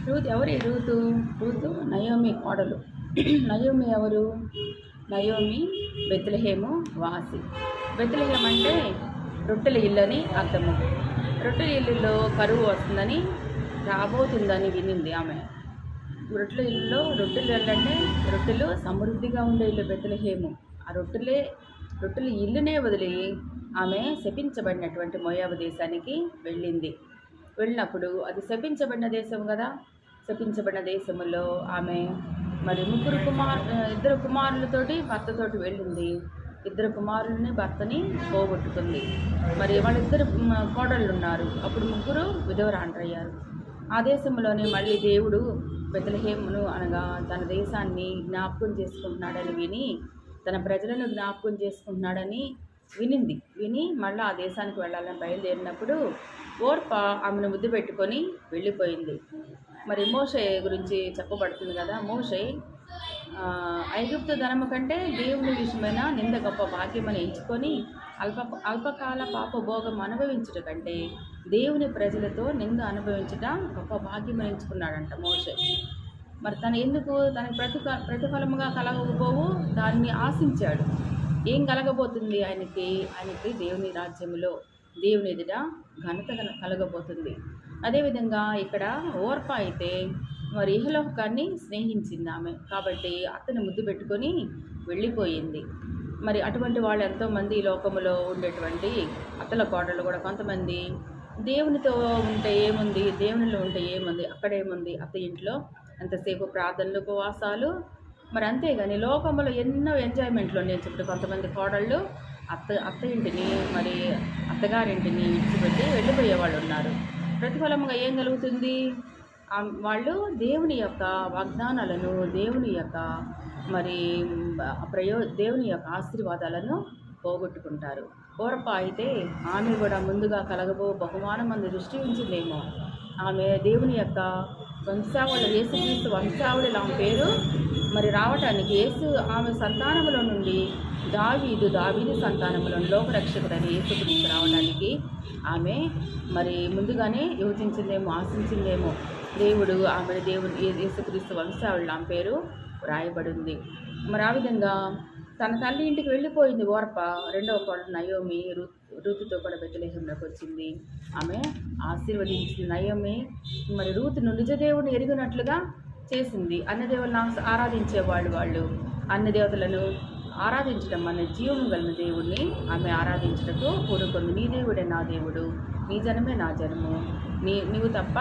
Ruth ఎవరి Ruth Naomi కోడలు. Naomi ఎవరు? నయోమి బెత్లెహేము వాసి. బెత్లెహేం అంటే రొట్టెల ఇల్లు అని అర్థము. రొట్టెల ఇల్లులో కరువు వస్తుందని, రాబోతుందని వినింది ఆమె. రొట్టెల ఇల్లులో రొట్టెలు అంటే రొట్టెలు సమృద్ధిగా ఉండే ఇల్లు బెత్లెహేము. ఆ రొట్టెల ఇల్లునే వదిలి ఆమె శపించబడినటువంటి మోయాబు దేశానికి వెళ్ళినప్పుడు అది శపించబడిన దేశం కదా. శపించబడిన దేశంలో ఆమె మరి ఇద్దరు కుమారులతోటి భర్తతోటి వెళ్ళింది. ఇద్దరు కుమారులని భర్తని పోగొట్టుకుంది. మరి వాళ్ళిద్దరు కోడళ్ళు ఉన్నారు. అప్పుడు ముగ్గురు విధవరాండ్రయ్యారు. ఆ దేశంలోనే మళ్ళీ దేవుడు బెత్లెహేమును అనగా తన దేశాన్ని జ్ఞాపకం చేసుకుంటున్నాడని విని, తన ప్రజలను జ్ఞాపకం చేసుకుంటున్నాడని విని మళ్ళీ ఆ దేశానికి వెళ్ళాలని బయలుదేరినప్పుడు ఓర్పా ఆమెను ముద్దు పెట్టుకొని వెళ్ళిపోయింది. మరి మోషే గురించి చెప్పబడుతుంది కదా. మోషే ఐగుప్తు ధనము కంటే దేవుని విషయమైన నింద గొప్ప భాగ్యమని ఎంచుకొని అల్పకాల పాపభోగం అనుభవించుట కంటే దేవుని ప్రజలతో నింద అనుభవించుట గొప్ప భాగ్యమని ఎంచుకున్నాడంట మోషే. మరి తనకి ప్రతిఫలముగా కలగకపోవు దాన్ని ఆశించాడు. ఏం కలగబోతుంది ఆయనకి దేవుని రాజ్యములో దేవుని ఎదుట ఘనత కలగబోతుంది. అదేవిధంగా ఇక్కడ ఓర్ప అయితే మరి ఇహలోకాన్ని స్నేహించింది ఆమె. కాబట్టి అతను ముద్దు పెట్టుకొని వెళ్ళిపోయింది. మరి అటువంటి వాళ్ళు ఎంతోమంది ఈ లోకములో ఉండేటువంటి అత్తల కోడళ్ళు కూడా కొంతమంది దేవునితో ఉంటే ఏముంది, దేవునిలో ఉంటే ఏముంది, అక్కడేముంది, అత్త ఇంట్లో ఎంతసేపు ప్రార్థనలు ఉపవాసాలు. మరి అంతేగాని లోకంలో ఎన్నో ఎంజాయ్మెంట్లు నేను చెప్తే కొంతమంది కోడళ్ళు అత్త ఇంటిని మరి అత్తగారింటిని విడిచిపెట్టి వెళ్ళిపోయే వాళ్ళు ఉన్నారు. ప్రతిఫలముగా ఏం కలుగుతుంది? వాళ్ళు దేవుని యొక్క వాగ్దానాలను, దేవుని యొక్క మరి దేవుని యొక్క ఆశీర్వాదాలను పోగొట్టుకుంటారు. ఓర్ప అయితే ఆమె కూడా ముందుగా కలగబో బహుమానం మంది దృష్టి ఉంచిందేమో. ఆమె దేవుని యొక్క వంశావళి, యేసుక్రీస్తు వంశావళిలో ఆమె పేరు మరి రావటానికి, యేసు ఆమె సంతానములో నుండి దావీదు సంతానములో లోకరక్షకుడని యేసుక్రీస్తు రావడానికి ఆమె మరి ముందుగానే యోచించిందేమో, ఆశించిందేమో. దేవుడు యేసుక్రీస్తు వంశావళిలో ఆమె పేరు రాయబడింది. మరి ఆ విధంగా తన తల్లి ఇంటికి వెళ్ళిపోయింది ఓర్ప. రెండవ కోడలు నయోమి రూతుతో కూడా బెత్లెహేంలోకి వచ్చింది. ఆమె ఆశీర్వదించింది. నయోమి మరి రూతును నిజదేవుని ఎరిగినట్లుగా చేసింది. అన్నదేవులను ఆరాధించేవాళ్ళు అన్నదేవతలను ఆరాధించడం అనే జీవము కలిగిన దేవుణ్ణి ఆమె ఆరాధించటకు కోరుకుంది. నీ దేవుడే నా దేవుడు, నీ జనమే నా జనము, నీవు తప్ప